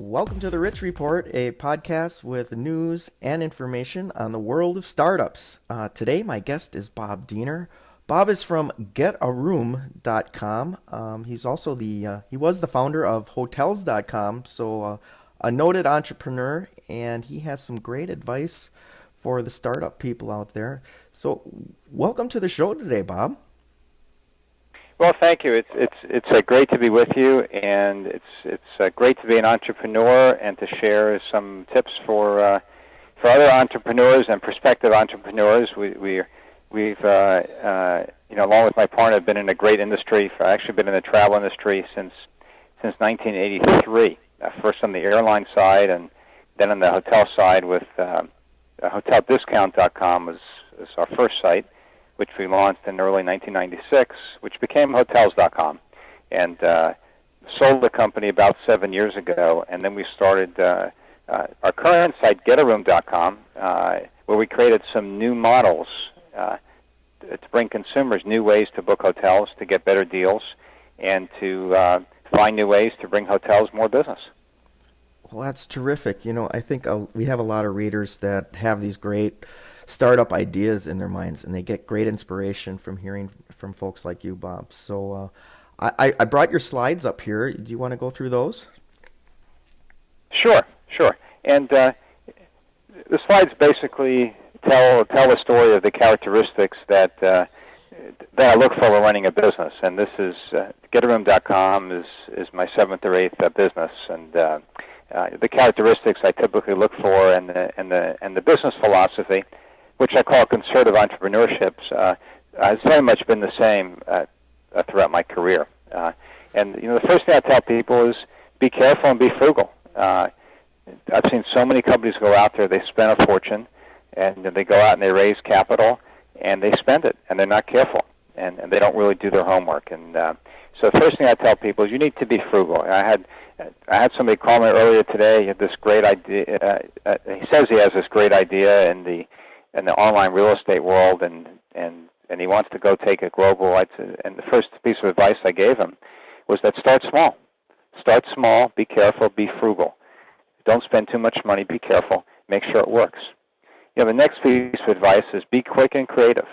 Welcome to the Rich Report, a podcast with news and information on the world of startups. Today, my guest is Bob Diener. Bob is from getaroom.com. He's also he was the founder of hotels.com, so a noted entrepreneur, and he has some great advice for the startup people out there. So, welcome to the show today, Bob. Well, thank you. It's great to be with you, and it's great to be an entrepreneur and to share some tips for other entrepreneurs and prospective entrepreneurs. We've along with my partner, have been in a great industry. I've actually been in the travel industry since 1983. First on the airline side, and then on the hotel side with hoteldiscount.com was our first site, which we launched in early 1996, which became hotels.com, and sold the company about 7 years ago. And then we started our current site, getaroom.com, where we created some new models to bring consumers new ways to book hotels, to get better deals, and to find new ways to bring hotels more business. Well, that's terrific. I think we have a lot of readers that have these great startup ideas in their minds, and they get great inspiration from hearing from folks like you, Bob. So I brought your slides up here. Do you want to go through those? Sure. And the slides basically tell the story of the characteristics that I look for when running a business. And this is getaroom.com is my seventh or eighth business, and the characteristics I typically look for, and the business philosophy, which I call conservative entrepreneurship, has very much been the same throughout my career. And the first thing I tell people is be careful and be frugal. I've seen so many companies go out there, they spend a fortune, and they go out and they raise capital, and they spend it, and they're not careful, and they don't really do their homework. And so the first thing I tell people is you need to be frugal. I had somebody call me earlier today. He had this great idea. He says he has this great idea in the online real estate world, and he wants to go take it global. And the first piece of advice I gave him was that start small. Start small, be careful, be frugal. Don't spend too much money, be careful, make sure it works. The next piece of advice is be quick and creative.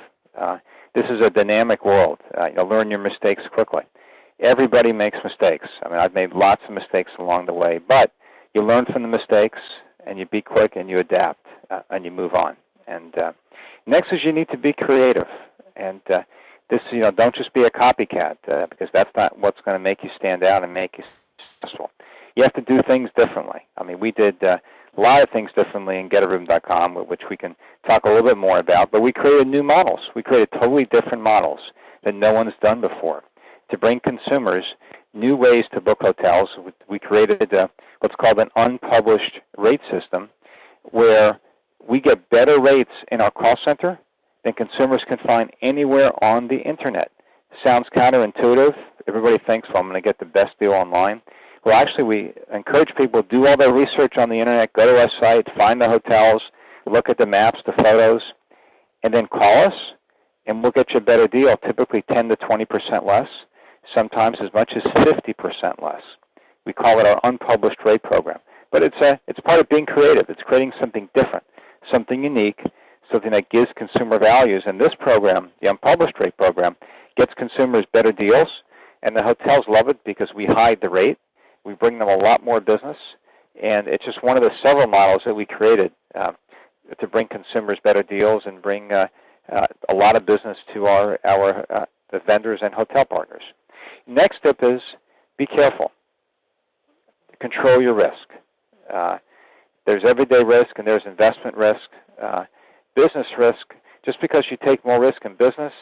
This is a dynamic world. Learn your mistakes quickly. Everybody makes mistakes. I've made lots of mistakes along the way, but you learn from the mistakes, and you be quick, and you adapt, and you move on. And next is you need to be creative. And don't just be a copycat, because that's not what's going to make you stand out and make you successful. You have to do things differently. We did a lot of things differently in getaroom.com, which we can talk a little bit more about, but we created new models. We created totally different models that no one's done before to bring consumers new ways to book hotels. We created what's called an unpublished rate system, where we get better rates in our call center than consumers can find anywhere on the internet. Sounds counterintuitive. Everybody thinks, well, I'm going to get the best deal online. Well, actually, we encourage people to do all their research on the internet, go to our site, find the hotels, look at the maps, the photos, and then call us, and we'll get you a better deal, typically 10 to 20% less, sometimes as much as 50% less. We call it our unpublished rate program. But it's part of being creative. It's creating something different, something unique, something that gives consumer values. And this program, the unpublished rate program, gets consumers better deals, and the hotels love it because we hide the rate. We bring them a lot more business, and it's just one of the several models that we created to bring consumers better deals and bring a lot of business to the vendors and hotel partners. Next step is be careful. Control your risk. There's everyday risk and there's investment risk. Business risk, just because you take more risk in business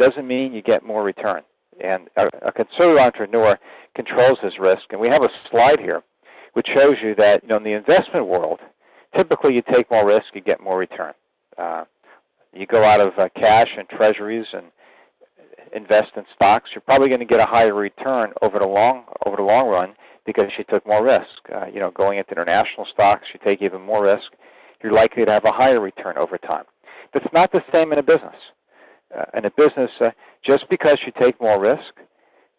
doesn't mean you get more return. And a conservative entrepreneur controls his risk. And we have a slide here which shows you that in the investment world, typically you take more risk, you get more return. You go out of cash and treasuries and invest in stocks, you're probably going to get a higher return over the long run because you took more risk. Going into international stocks, you take even more risk. You're likely to have a higher return over time. That's not the same in a business. In a business, just because you take more risk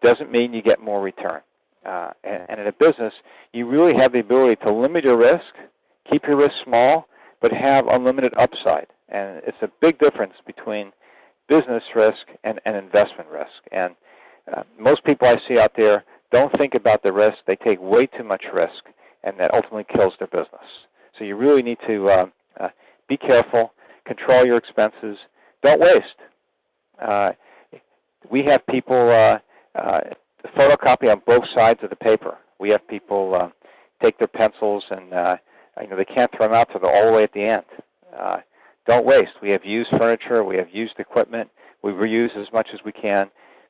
doesn't mean you get more return. And in a business, you really have the ability to limit your risk, keep your risk small, but have unlimited upside. And it's a big difference between business risk and investment risk. And most people I see out there don't think about the risk. They take way too much risk, and that ultimately kills their business. So you really need to be careful, control your expenses, don't waste. We have people photocopy on both sides of the paper. We have people take their pencils and they can't throw them out till they're all the way at the end. Don't waste. We have used furniture. We have used equipment. We reuse as much as we can.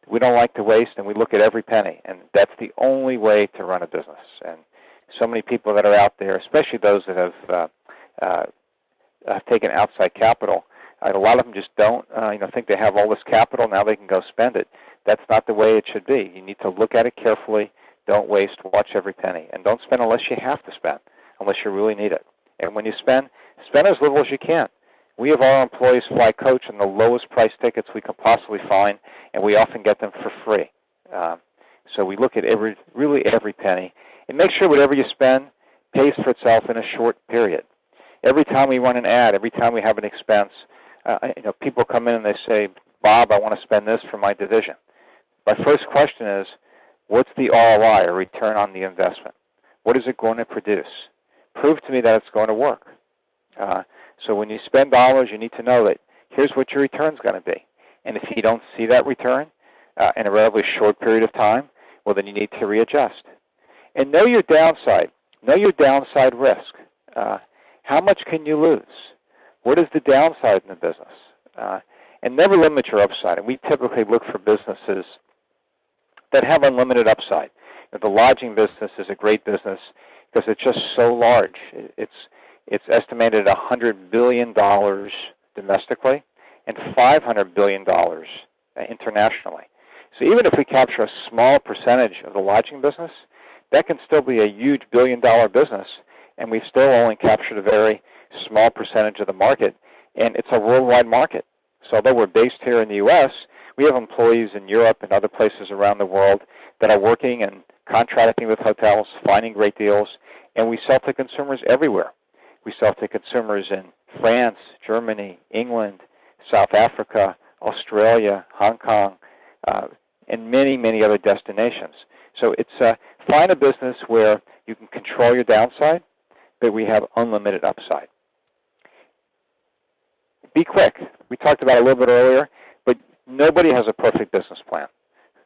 We don't like to waste, and we look at every penny, and that's the only way to run a business. And so many people that are out there, especially those that have taken outside capital, a lot of them just don't think they have all this capital, now they can go spend it. That's not the way it should be. You need to look at it carefully. Don't waste. Watch every penny. And don't spend unless you have to spend, unless you really need it. And when you spend as little as you can. We have our employees fly coach on the lowest price tickets we can possibly find, and we often get them for free. So we look at really every penny, and make sure whatever you spend pays for itself in a short period. Every time we run an ad, every time we have an expense, people come in and they say, Bob, I want to spend this for my division. My first question is, what's the ROI, or return on the investment? What is it going to produce? Prove to me that it's going to work. So when you spend dollars, you need to know that here's what your return's going to be. And if you don't see that return in a relatively short period of time, well, then you need to readjust. And know your downside. Know your downside risk. How much can you lose? What is the downside in the business? And never limit your upside. And we typically look for businesses that have unlimited upside. The lodging business is a great business because it's just so large. It's estimated at $100 billion domestically and $500 billion internationally. So even if we capture a small percentage of the lodging business, that can still be a huge billion-dollar business, and we've still only captured a very small percentage of the market, and it's a worldwide market. So although we're based here in the U.S., we have employees in Europe and other places around the world that are working and contracting with hotels, finding great deals, and we sell to consumers everywhere. We sell to consumers in France, Germany, England, South Africa, Australia, Hong Kong, and many, many other destinations. So it's find a business where you can control your downside, but we have unlimited upside. Be quick. We talked about it a little bit earlier, but nobody has a perfect business plan.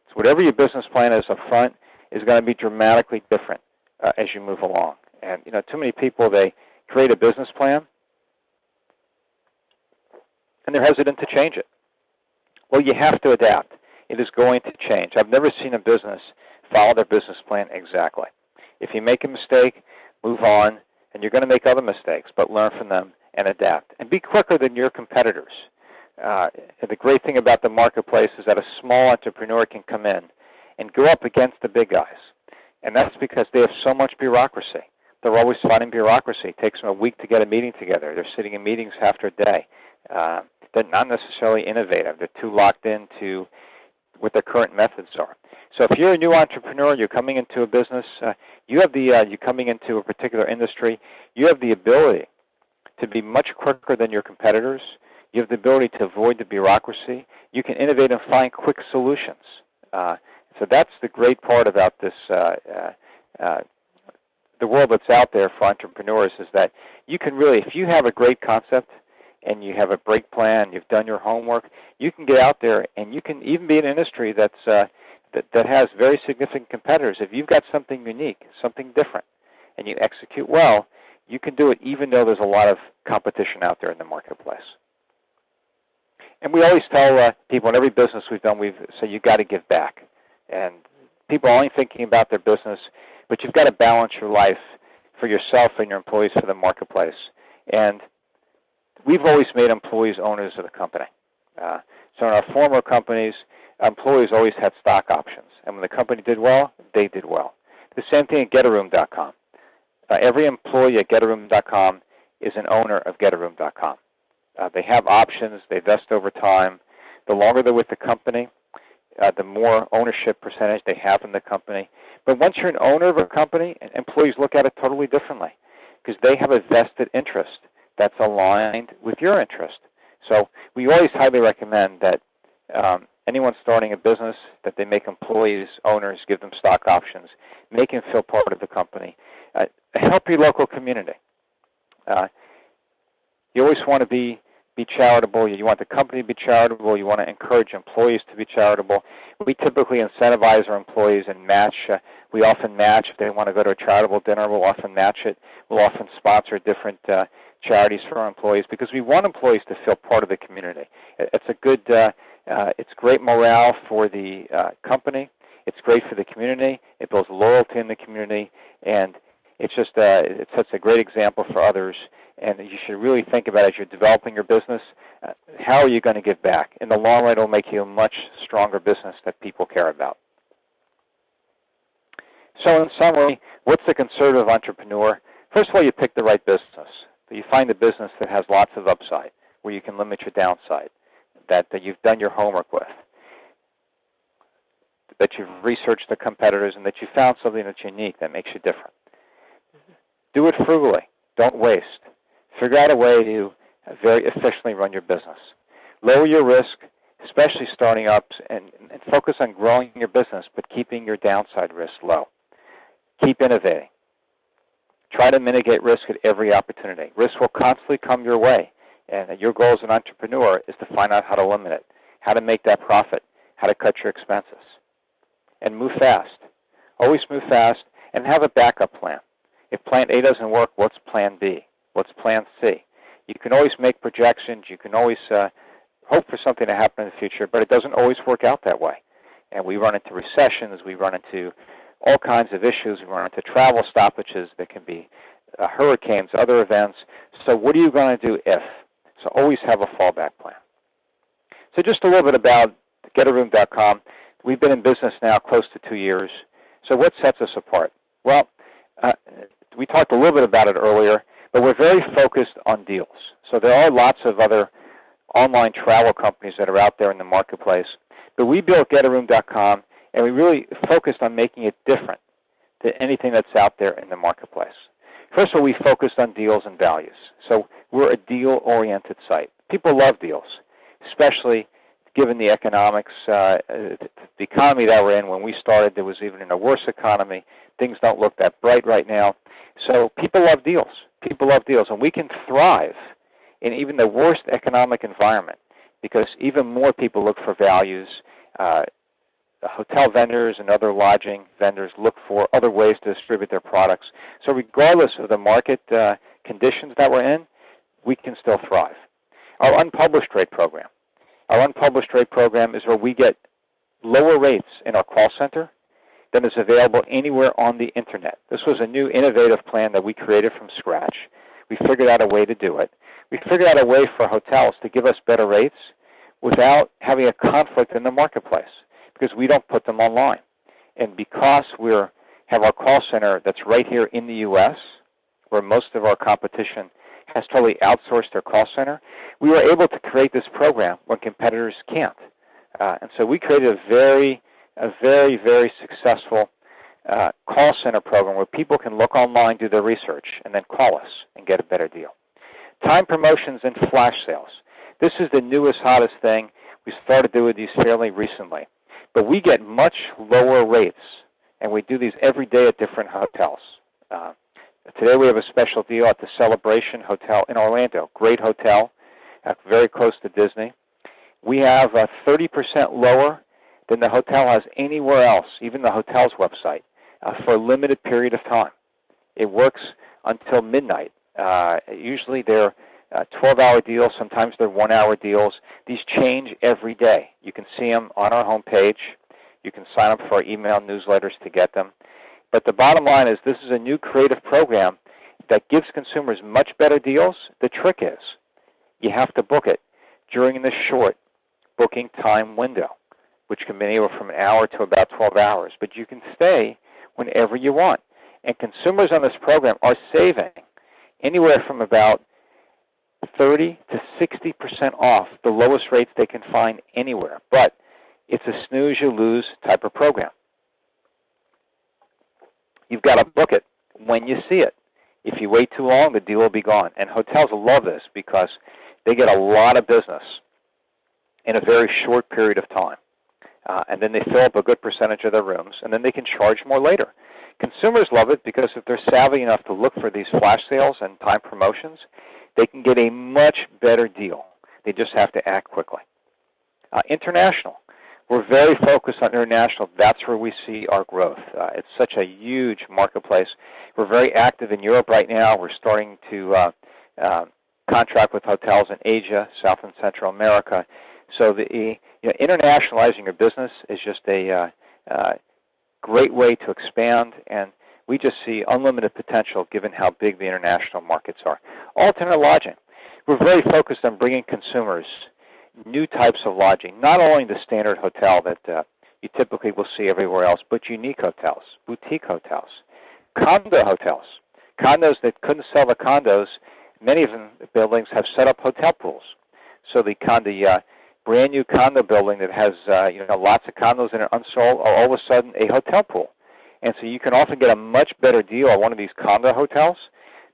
So whatever your business plan is up front is going to be dramatically different as you move along. And too many people, they create a business plan, and they're hesitant to change it. Well, you have to adapt. It is going to change. I've never seen a business follow their business plan exactly. If you make a mistake, move on, and you're going to make other mistakes, but learn from them and adapt. And be quicker than your competitors. The great thing about the marketplace is that a small entrepreneur can come in and go up against the big guys. And that's because they have so much bureaucracy. They're always fighting bureaucracy. It takes them a week to get a meeting together. They're sitting in meetings after a day. They're not necessarily innovative. They're too locked into what their current methods are. So if you're a new entrepreneur, you're coming into a business, you're coming into a particular industry, you have the ability to be much quicker than your competitors. You have the ability to avoid the bureaucracy. You can innovate and find quick solutions. So that's the great part about this the world that's out there for entrepreneurs, is that you can really, if you have a great concept and you have a break plan, you've done your homework, you can get out there and you can even be in an industry that has very significant competitors. If you've got something unique, something different, and you execute well, you can do it even though there's a lot of competition out there in the marketplace. And we always tell people in every business we've done, so you've got to give back. And people are only thinking about their business, but you've got to balance your life for yourself and your employees for the marketplace. And we've always made employees owners of the company. So in our former companies, employees always had stock options. And when the company did well, they did well. The same thing at GetAroom.com. Every employee at GetAroom.com is an owner of GetAroom.com. They have options. They vest over time. The longer they're with the company, the more ownership percentage they have in the company. But once you're an owner of a company, employees look at it totally differently because they have a vested interest that's aligned with your interest. So we always highly recommend that anyone starting a business, that they make employees owners, give them stock options, make them feel part of the company. Help your local community. You always want to be charitable. You want the company to be charitable. You want to encourage employees to be charitable. We typically incentivize our employees and match. We often match if they want to go to a charitable dinner. We'll often match it. We'll often sponsor different charities for our employees because we want employees to feel part of the community. It's a good. It's great morale for the company. It's great for the community. It builds loyalty in the community, and it's just it sets a great example for others. And you should really think about as you're developing your business, how are you going to give back? In the long run, it will make you a much stronger business that people care about. So in summary, what's the conservative entrepreneur? First of all, you pick the right business. You find a business that has lots of upside, where you can limit your downside, that you've done your homework with, that you've researched the competitors, and that you found something that's unique that makes you different. Do it frugally. Don't waste. Figure out a way to very efficiently run your business. Lower your risk, especially starting up, and focus on growing your business, but keeping your downside risk low. Keep innovating. Try to mitigate risk at every opportunity. Risk will constantly come your way, and your goal as an entrepreneur is to find out how to limit it, how to make that profit, how to cut your expenses. And move fast. Always move fast, and have a backup plan. If plan A doesn't work, what's plan B? What's plan C? You can always make projections. You can always hope for something to happen in the future, but it doesn't always work out that way. And we run into recessions. We run into all kinds of issues. We run into travel stoppages. There can be hurricanes, other events. So what are you going to do if? So always have a fallback plan. So just a little bit about getaroom.com. We've been in business now close to 2 years. So what sets us apart? Well, we talked a little bit about it earlier, but we're very focused on deals. So there are lots of other online travel companies that are out there in the marketplace, but we built getaroom.com, and we really focused on making it different than anything that's out there in the marketplace. First of all, we focused on deals and values. So we're a deal-oriented site. People love deals, especially given the economics, the economy that we're in. When we started, there was even in a worse economy. Things don't look that bright right now. So people love deals. People love deals, and we can thrive in even the worst economic environment because even more people look for values. Hotel vendors and other lodging vendors look for other ways to distribute their products. So regardless of the market conditions that we're in, we can still thrive. Our unpublished rate program. Our unpublished rate program is where we get lower rates in our call center than is available anywhere on the Internet. This was a new innovative plan that we created from scratch. We figured out a way to do it. We figured out a way for hotels to give us better rates without having a conflict in the marketplace because we don't put them online. And because we have our call center that's right here in the U.S., where most of our competition has totally outsourced their call center, we were able to create this program when competitors can't. And so we created a very, very successful call center program where people can look online, do their research, and then call us and get a better deal. Time promotions and flash sales. This is the newest, hottest thing. We started doing these fairly recently. But we get much lower rates, and we do these every day at different hotels. Today we have a special deal at the Celebration Hotel in Orlando. Great hotel, very close to Disney. We have 30% lower than the hotel has anywhere else, even the hotel's website, for a limited period of time. It works until midnight. Usually they're 12-hour deals. Sometimes they're 1-hour deals. These change every day. You can see them on our homepage. You can sign up for our email newsletters to get them. But the bottom line is this is a new creative program that gives consumers much better deals. The trick is you have to book it during this short booking time window, which can be anywhere from an hour to about 12 hours. But you can stay whenever you want. And consumers on this program are saving anywhere from about 30 to 60% off the lowest rates they can find anywhere. But it's a snooze-you-lose type of program. You've got to book it when you see it. If you wait too long, the deal will be gone. And hotels love this because they get a lot of business in a very short period of time. And then they fill up a good percentage of their rooms, and then they can charge more later. Consumers love it because if they're savvy enough to look for these flash sales and time promotions, they can get a much better deal. They just have to act quickly. International. We're very focused on international. That's where we see our growth. It's such a huge marketplace. We're very active in Europe right now. We're starting to contract with hotels in Asia, South and Central America. So internationalizing your business is just a great way to expand, and we just see unlimited potential given how big the international markets are. Alternate lodging. We're very focused on bringing consumers new types of lodging, not only the standard hotel that you typically will see everywhere else, but unique hotels, boutique hotels, condo hotels. Condos that couldn't sell the condos, many of them buildings have set up hotel pools. So the brand new condo building that has lots of condos in it unsold are all of a sudden a hotel pool. And so you can often get a much better deal at one of these condo hotels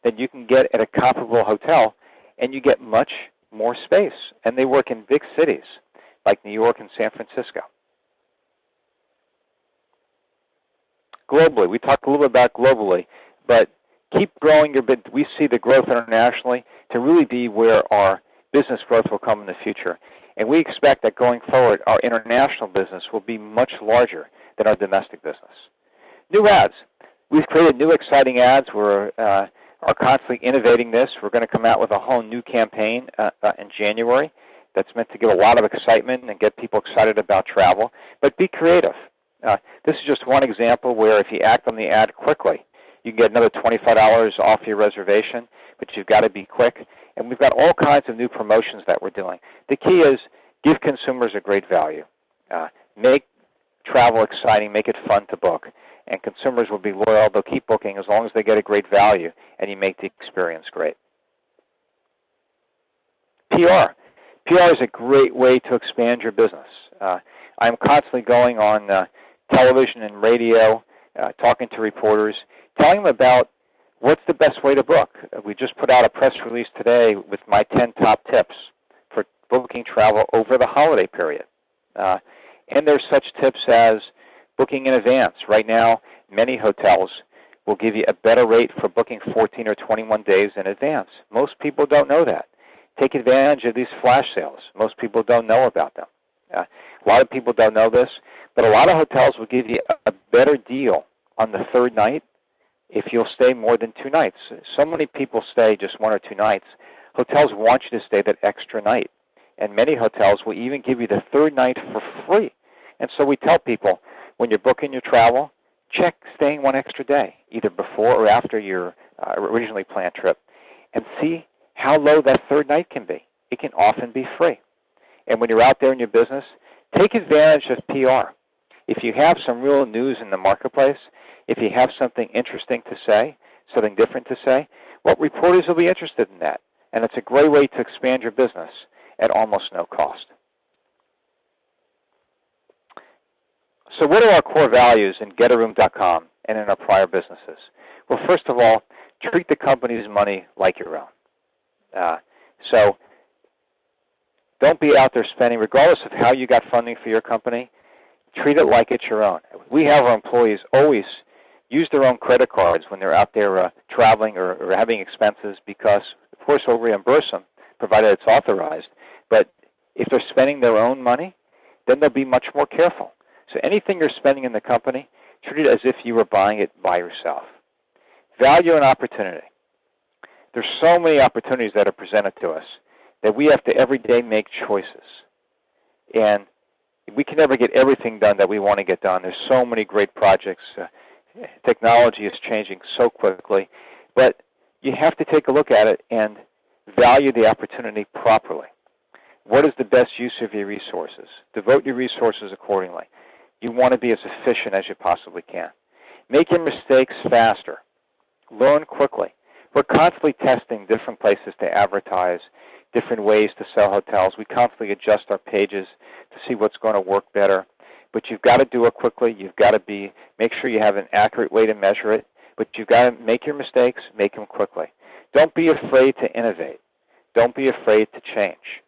than you can get at a comparable hotel, and you get much more space. And they work in big cities like New York and San Francisco. Globally, we talked a little bit about globally, but keep growing your bit. We see the growth internationally to really be where our business growth will come in the future. And we expect that going forward, our international business will be much larger than our domestic business. New ads. We've created new exciting ads. We're are constantly innovating this. We're going to come out with a whole new campaign in January that's meant to give a lot of excitement and get people excited about travel. But be creative. This is just one example where if you act on the ad quickly, you can get another $25 off your reservation, but you've got to be quick. And we've got all kinds of new promotions that we're doing. The key is give consumers a great value. Make travel exciting, make it fun to book. And consumers will be loyal. They'll keep booking as long as they get a great value and you make the experience great. PR. PR is a great way to expand your business. I'm constantly going on television and radio, talking to reporters, telling them about what's the best way to book. We just put out a press release today with my 10 top tips for booking travel over the holiday period. And there's such tips as booking in advance. Right now, many hotels will give you a better rate for booking 14 or 21 days in advance. Most people don't know that. Take advantage of these flash sales. Most people don't know about them. A lot of people don't know this, but a lot of hotels will give you a better deal on the third night if you'll stay more than 2 nights. So many people stay just 1 or 2 nights. Hotels want you to stay that extra night, and many hotels will even give you the third night for free. And so we tell people, when you're booking your travel, check staying 1 extra day, either before or after your originally planned trip, and see how low that third night can be. It can often be free. And when you're out there in your business, take advantage of PR. If you have some real news in the marketplace, if you have something interesting to say, something different to say, well, reporters will be interested in that. And it's a great way to expand your business at almost no cost. So what are our core values in GetARoom.com and in our prior businesses? Well, first of all, treat the company's money like your own. So don't be out there spending, regardless of how you got funding for your company, treat it like it's your own. We have our employees always use their own credit cards when they're out there traveling or having expenses because, of course, we'll reimburse them, provided it's authorized. But if they're spending their own money, then they'll be much more careful. So anything you're spending in the company, treat it as if you were buying it by yourself. Value and opportunity. There's so many opportunities that are presented to us that we have to every day make choices. And we can never get everything done that we want to get done. There's so many great projects. Technology is changing so quickly. But you have to take a look at it and value the opportunity properly. What is the best use of your resources? Devote your resources accordingly. You want to be as efficient as you possibly can. Make your mistakes faster. Learn quickly. We're constantly testing different places to advertise, different ways to sell hotels. We constantly adjust our pages to see what's going to work better. but you've got to do it quickly. You've got to make sure you have an accurate way to measure it, but you've got to make your mistakes, make them quickly. Don't be afraid to innovate. Don't be afraid to change.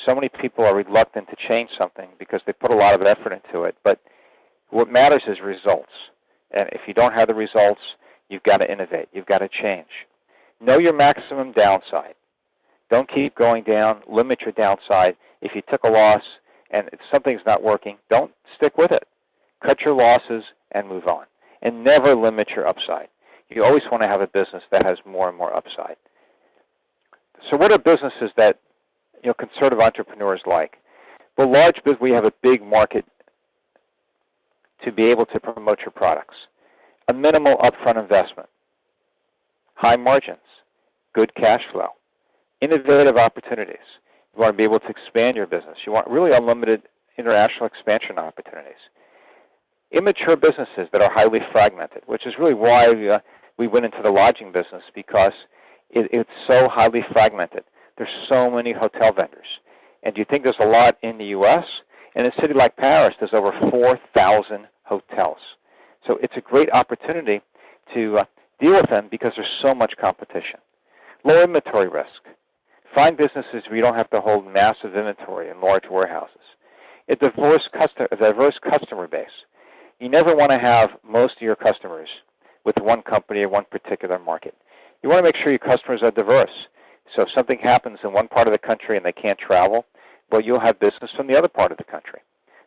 So many people are reluctant to change something because they put a lot of effort into it, but what matters is results. And if you don't have the results, you've got to innovate. You've got to change. Know your maximum downside. Don't keep going down. Limit your downside. If you took a loss and something's not working, don't stick with it. Cut your losses and move on. And never limit your upside. You always want to have a business that has more and more upside. So what are businesses that conservative entrepreneurs like? Well, large business, we have a big market to be able to promote your products. A minimal upfront investment. High margins. Good cash flow. Innovative opportunities. You want to be able to expand your business. You want really unlimited international expansion opportunities. Immature businesses that are highly fragmented, which is really why we went into the lodging business, because it's so highly fragmented. There's so many hotel vendors. And do you think there's a lot in the U.S.? In a city like Paris, there's over 4,000 hotels. So it's a great opportunity to deal with them because there's so much competition. Low inventory risk. Find businesses where you don't have to hold massive inventory in large warehouses. A diverse customer base. You never want to have most of your customers with one company or one particular market. You want to make sure your customers are diverse. So if something happens in one part of the country and they can't travel, well, you'll have business from the other part of the country.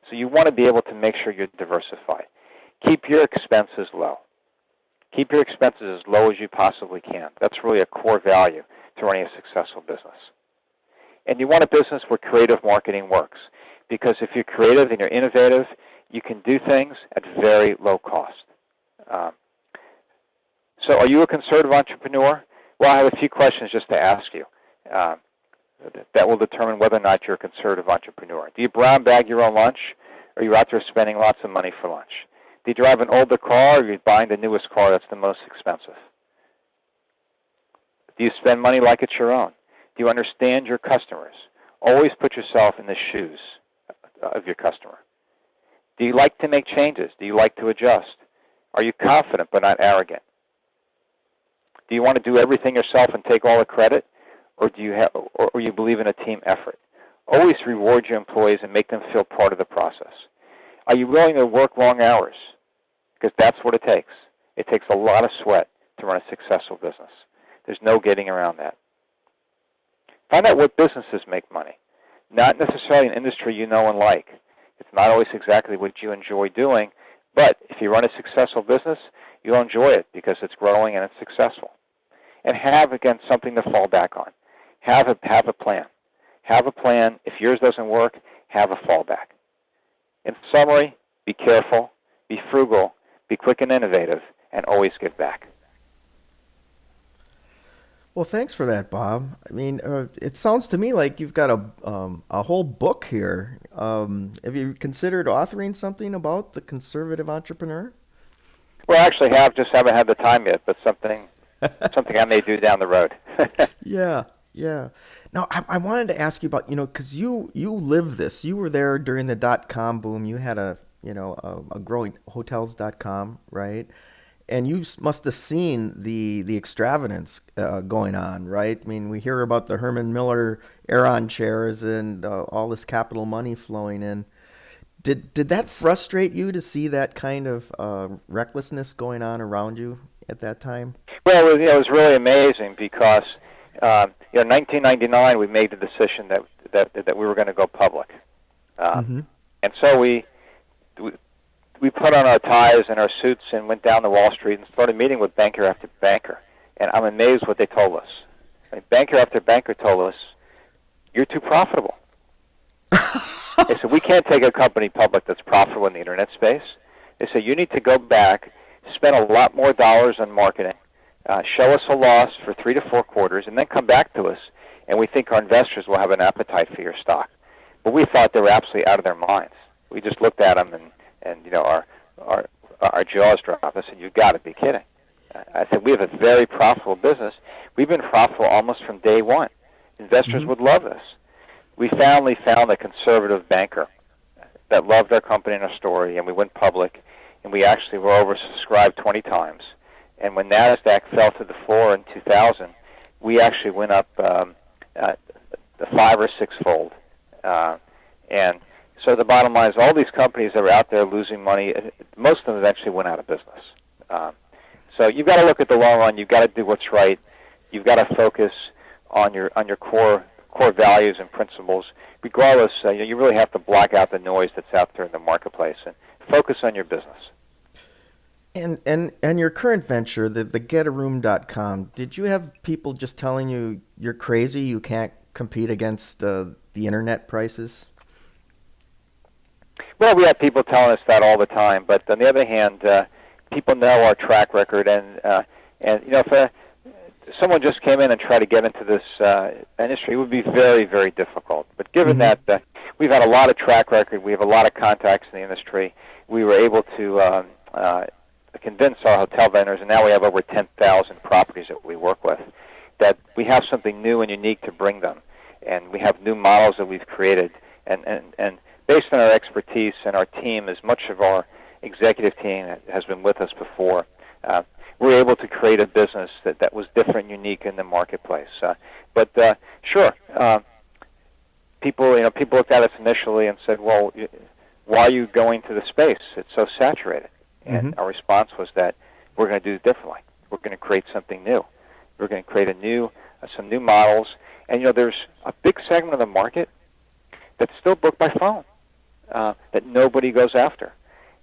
So you want to be able to make sure you're diversified. Keep your expenses low. Keep your expenses as low as you possibly can. That's really a core value to running a successful business. And you want a business where creative marketing works, because if you're creative and you're innovative, you can do things at very low cost. So are you a conservative entrepreneur? Well, I have a few questions just to ask you that will determine whether or not you're a conservative entrepreneur. Do you brown bag your own lunch, or are you out there spending lots of money for lunch? Do you drive an older car, or are you buying the newest car that's the most expensive? Do you spend money like it's your own? Do you understand your customers? Always put yourself in the shoes of your customer. Do you like to make changes? Do you like to adjust? Are you confident but not arrogant? Do you want to do everything yourself and take all the credit, or do you believe in a team effort? Always reward your employees and make them feel part of the process. Are you willing to work long hours? Because that's what it takes. It takes a lot of sweat to run a successful business. There's no getting around that. Find out what businesses make money. Not necessarily an industry you know and like. It's not always exactly what you enjoy doing, but if you run a successful business, you'll enjoy it because it's growing and it's successful. And have, again, something to fall back on. Have a plan. Have a plan. If yours doesn't work, have a fallback. In summary, be careful, be frugal, be quick and innovative, and always give back. Well, thanks for that, Bob. I mean, it sounds to me like you've got a whole book here. Have you considered authoring something about the conservative entrepreneur? Well, I actually have, just haven't had the time yet, but something I may do down the road. Yeah. Now, I wanted to ask you about, because you lived this. You were there during the dot-com boom. You had a growing hotels.com, right? And you must have seen the extravagance going on, right? I mean, we hear about the Herman Miller Aeron chairs and all this capital money flowing in. Did that frustrate you to see that kind of recklessness going on around you at that time? Well, it was really amazing because, in 1999 we made the decision that we were going to go public, and so we put on our ties and our suits and went down to Wall Street and started meeting with banker after banker. And I'm amazed what they told us. I mean, banker after banker told us, "You're too profitable." They said, "We can't take a company public that's profitable in the internet space." They said, "You need to go back, spend a lot more dollars on marketing, show us a loss for 3 to 4 quarters, and then come back to us, and we think our investors will have an appetite for your stock." But we thought they were absolutely out of their minds. We just looked at them and our jaws dropped. I said, "You've got to be kidding." I said, "We have a very profitable business. We've been profitable almost from day one. Investors would love this." We finally found a conservative banker that loved our company and our story, and we went public, and we actually were oversubscribed 20 times. And when NASDAQ fell to the floor in 2000, we actually went up the 5 or 6-fold. And so the bottom line is all these companies that were out there losing money, most of them eventually went out of business. So you've got to look at the long run. You've got to do what's right. You've got to focus on your core values and principles. Regardless, you really have to block out the noise that's out there in the marketplace and focus on your business. And your current venture, the getaroom.com, did you have people just telling you you're crazy, you can't compete against the internet prices? Well, we have people telling us that all the time, but on the other hand, people know our track record, and if someone just came in and tried to get into this industry, it would be very, very difficult. But given that we've had a lot of track record, we have a lot of contacts in the industry, we were able to convince our hotel vendors, and now we have over 10,000 properties that we work with, that we have something new and unique to bring them. And we have new models that we've created. And based on our expertise and our team, as much of our executive team has been with us before, we're able to create a business that was different and unique in the marketplace. But sure, people looked at us initially and said, well, why are you going to the space? It's so saturated. And our response was that we're going to do it differently. We're going to create something new. We're going to create some new models. And there's a big segment of the market that's still booked by phone that nobody goes after.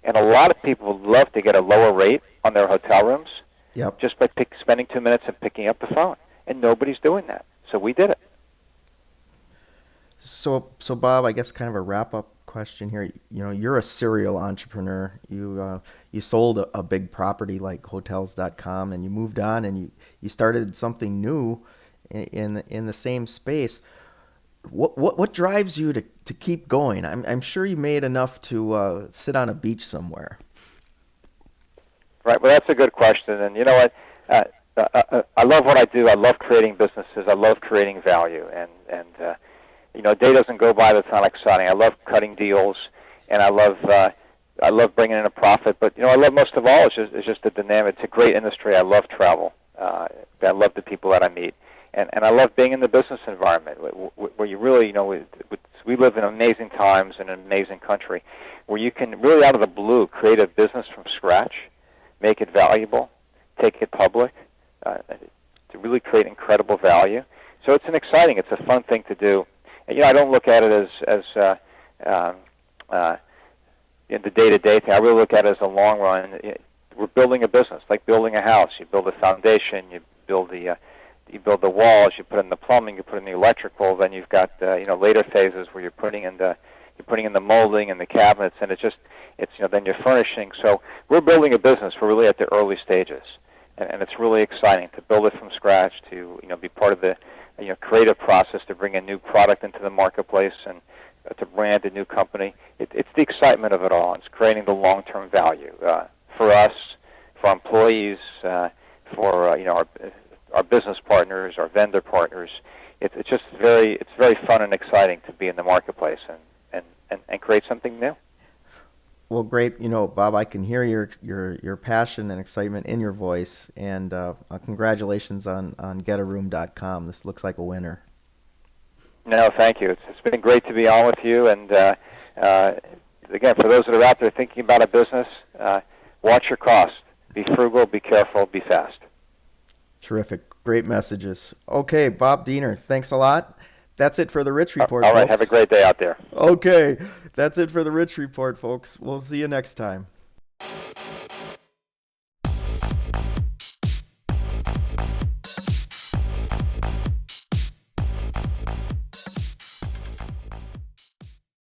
And a lot of people would love to get a lower rate on their hotel rooms just by spending 2 minutes and picking up the phone. And nobody's doing that. So we did it. So Bob, I guess kind of a wrap-up question here. You're a serial entrepreneur. You sold a big property like Hotels.com, and you moved on, and you started something new in the same space. What drives you to keep going? I'm sure you made enough to sit on a beach somewhere. Right. Well, that's a good question. And you know what? I love what I do. I love creating businesses. I love creating value. And a day doesn't go by that's not exciting. I love cutting deals, and I love bringing in a profit. But I love most of all is just the dynamic. It's a great industry. I love travel. I love the people that I meet, and I love being in the business environment where you really we live in amazing times in an amazing country where you can really out of the blue create a business from scratch, make it valuable, take it public, to really create incredible value. So it's it's a fun thing to do. I don't look at it as in the day-to-day thing. I really look at it as a long run. We're building a business, like building a house. You build a foundation, you build the walls, you put in the plumbing, you put in the electrical. Then you've got later phases where you're putting in the molding and the cabinets, and then you're furnishing. So we're building a business. We're really at the early stages, and it's really exciting to build it from scratch, to be part of the creative process, to bring a new product into the marketplace and to brand a new company. It's the excitement of it all. It's creating the long-term value for us, for employees, for our business partners, our vendor partners. It's very fun and exciting to be in the marketplace and create something new. Well, great. Bob, I can hear your passion and excitement in your voice, and congratulations on getaroom.com. This looks like a winner. No, thank you. It's been great to be on with you. And again, for those that are out there thinking about a business, watch your costs. Be frugal, be careful, be fast. Terrific. Great messages. Okay, Bob Diener, thanks a lot. That's it for the Rich Report, All right, folks. have a great day out there. Okay, that's it for the Rich Report, folks. We'll see you next time.